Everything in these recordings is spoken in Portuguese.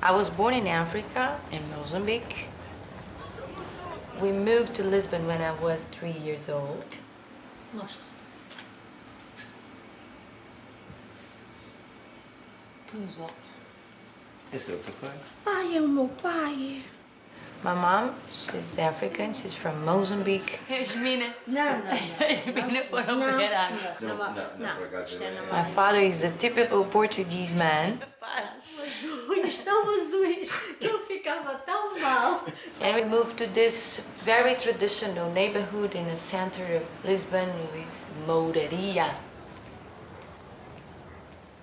I was born in Africa, in Mozambique. We moved to Lisbon when I was 3 years old. Mostra. Pois ó. Esse é o teu pai? Ai, é o meu pai. My mom, she's African, she's from Mozambique. As meninas. Não. As meninas foram ver água. Não, por acaso My father is the typical Portuguese man. Tão azuis, que ele ficava tão mal. And we moved to this very traditional neighborhood in the center of Lisbon with Mouraria.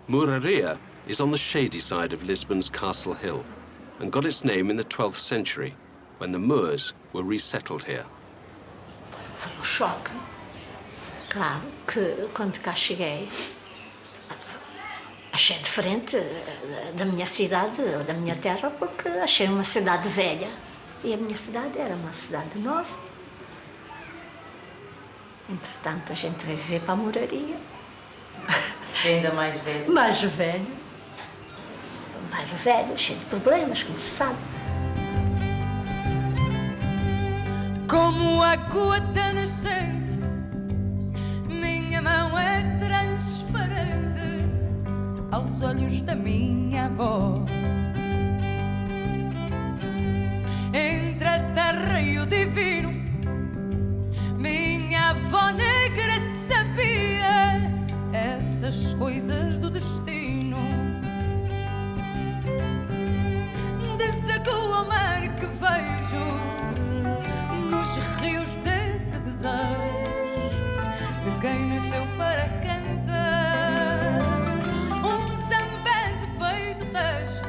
Mouraria is on the shady side of Lisbon's Castle Hill and got its name in the 12th century when the Moors were resettled here. Foi um choque. Claro que quando cá cheguei, achei diferente da minha cidade, da minha terra, porque achei uma cidade velha. E a minha cidade era uma cidade nova. Entretanto, a gente veio viver para a Mouraria. Ainda mais velho. Mais velho. Um bairro velho, cheio de problemas, como se sabe. Como a gota nascente, minha mão é transparente aos olhos da minha avó. Entre a terra e o divino, minha avó negra sabia essas coisas do destino. Desaguo ao mar que vejo nos rios desse desejo de quem nasceu para cantar. Um zambeze feito texto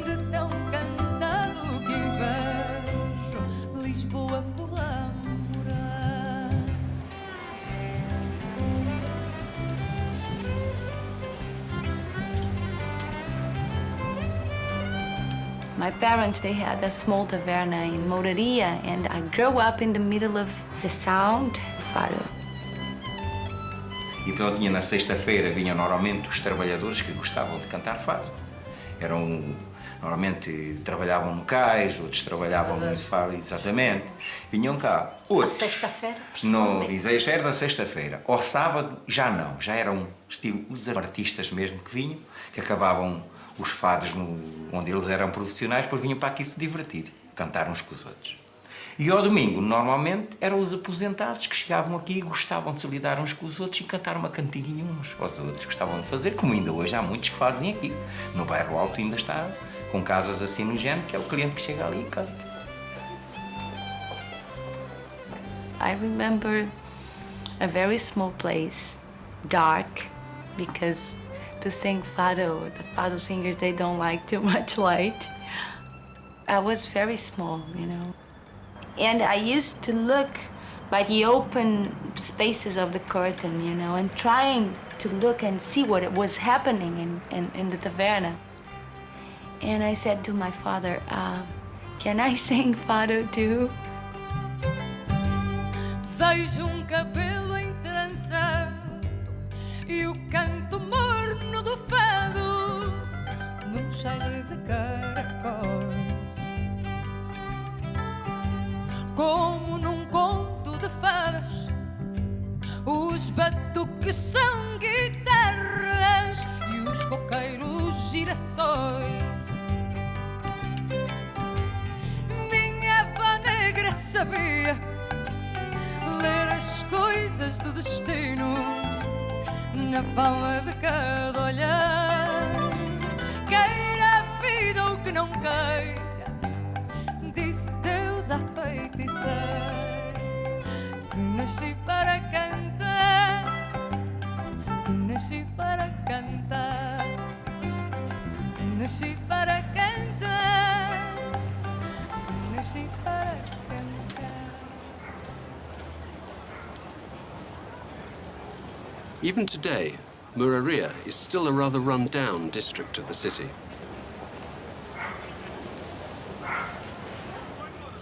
de tão cantado que invejo Lisboa por lá morar. My parents, they had a small taverna in Mouraria, and I grew up in the middle of the sound, Fado. Então tinha na sexta-feira, vinham normalmente os trabalhadores que gostavam de cantar fado. Normalmente trabalhavam no cais, outros trabalhavam no fado, exatamente. Vinham cá. Outros, A sexta-feira, no, pessoalmente. já era da sexta-feira. Ao sábado, já não. Já eram os artistas mesmo que vinham, que acabavam os fados onde eles eram profissionais, depois vinham para aqui se divertir, cantar uns com os outros. E ao domingo, normalmente, eram os aposentados que chegavam aqui e gostavam de se lidar uns com os outros e cantar uma cantiguinha uns aos outros. Gostavam de fazer, como ainda hoje há muitos que fazem aqui. No bairro Alto ainda está com casas assim no género, que é o cliente que chega ali e canta. I remember a very small place, dark, because to sing fado, the fado singers, they don't like too much light. I was very small, you know. And I used to look by the open spaces of the curtain, you know, and trying to look and see what was happening in the taverna. And I said to my father, can I sing fado too? Vejo cabelo entrançado e o canto morno do fado num cheiro de caracóis. Como num conto de fadas, os batuques são guitarras e os coqueiros girassóis. Minha avó negra sabia ler as coisas do destino na palma de cada olhar. Queira a vida ou que não queira, disse Deus à feiticeira, que nasci para cantar, que nasci para cantar, que nasci para cantar, que nasci para cantar. Even today, Mouraria is still a rather run-down district of the city.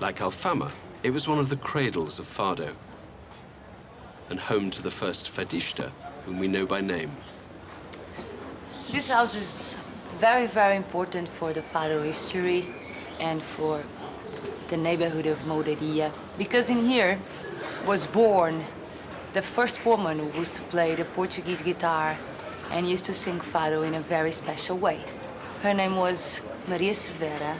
Like Alfama, it was one of the cradles of Fado and home to the first fadista, whom we know by name. This house is very, very important for the Fado history and for the neighborhood of Mouraria, because in here was born the first woman who used to play the Portuguese guitar and used to sing Fado in a very special way. Her name was Mariza,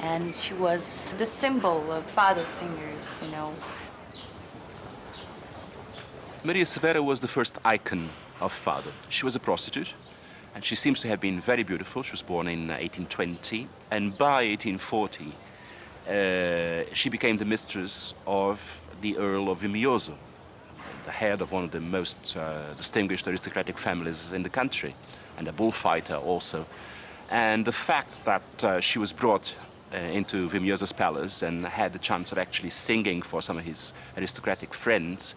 and she was the symbol of Fado singers, you know. Mariza was the first icon of Fado. She was a prostitute, and she seems to have been very beautiful. She was born in 1820, and by 1840, she became the mistress of the Earl of Vimioso, the head of one of the most distinguished aristocratic families in the country, and a bullfighter also. And the fact that she was brought into Vimioso's palace and had the chance of actually singing for some of his aristocratic friends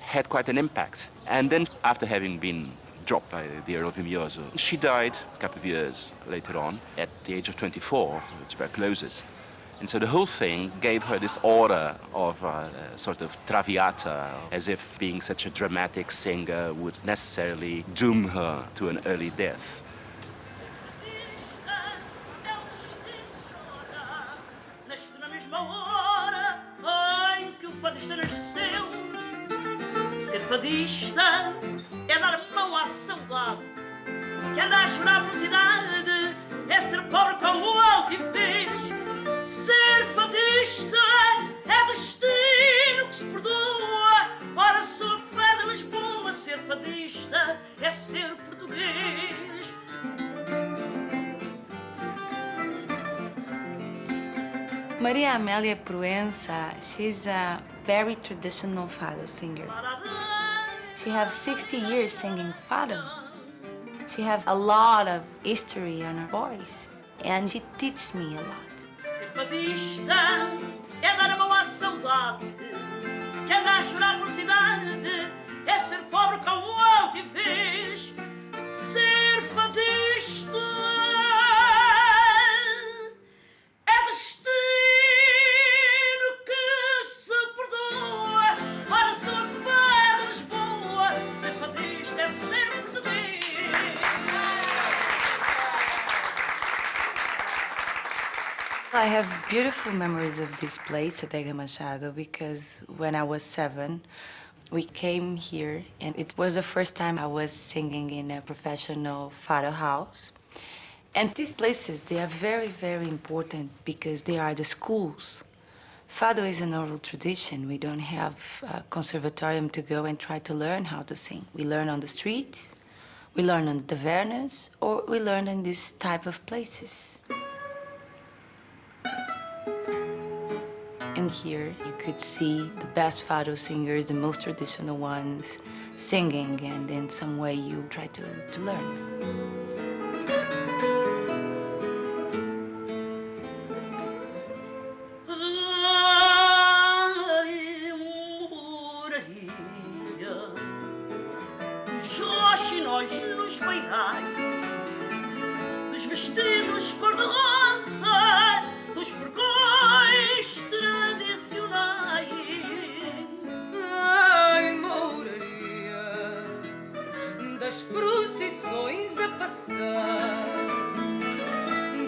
had quite an impact. And then, after having been dropped by the Earl of Vimioso, she died a couple of years later on, at the age of 24, of tuberculosis. And so the whole thing gave her this aura of sort of traviata, as if being such a dramatic singer would necessarily doom her to an early death. Ser fadista é dar mão à saudade, que anda a chorar por cidade, é ser pobre como o altifez. Ser fadista é destino que se perdoa, ora sou fé de Lisboa. Ser fadista é ser português. Maria Amélia Proença, she's a very traditional Fado singer. She has 60 years singing Fado. She has a lot of history on her voice, and she teaches me a lot. Ser fadista é dar a mão à saudade, que anda a chorar por cidade, é ser pobre como o altifez. Ser fadista é destino que se perdoa, ora sou fé de Lisboa. Ser fadista é ser português. I have beautiful memories of this place, Adega Machado, because when I was 7, we came here, and it was the first time I was singing in a professional Fado house. And these places, they are very, very important because they are the schools. Fado is an oral tradition. We don't have a conservatorium to go and try to learn how to sing. We learn on the streets, we learn on the tavernas, or we learn in these type of places. And here you could see the best Fado singers, the most traditional ones, singing, and in some way you try to learn. Nós nos beirais, dos vestidos cor-de-rosa, dos pregões tradicionais. Ai, Mouraria, das procissões a passar,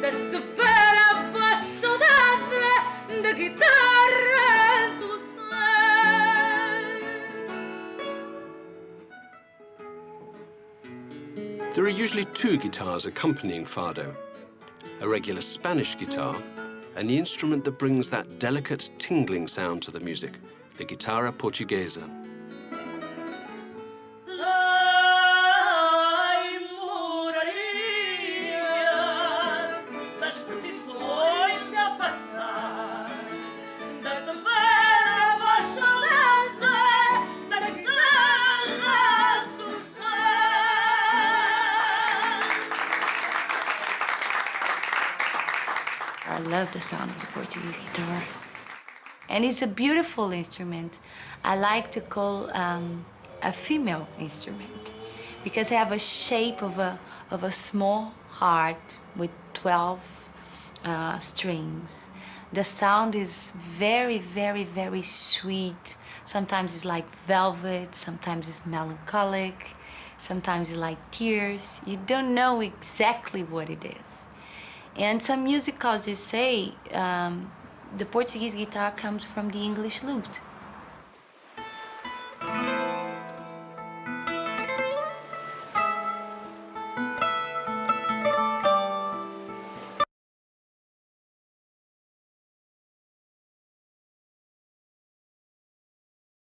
da severa voz saudade, da guitarra soluçar. There are usually two guitars accompanying Fado, a regular Spanish guitar and the instrument that brings that delicate, tingling sound to the music, the guitarra portuguesa. Ai, Mouraria, das procissões a passar, da severa voz saudosa, da guitarra soluçar. I love the sound of the Portuguese guitar. And it's a beautiful instrument. I like to call a female instrument because it have a shape of a small heart with 12 strings. The sound is very, very, very sweet. Sometimes it's like velvet, sometimes it's melancholic. Sometimes it's like tears. You don't know exactly what it is. And some musicologists say the Portuguese guitar comes from the English lute.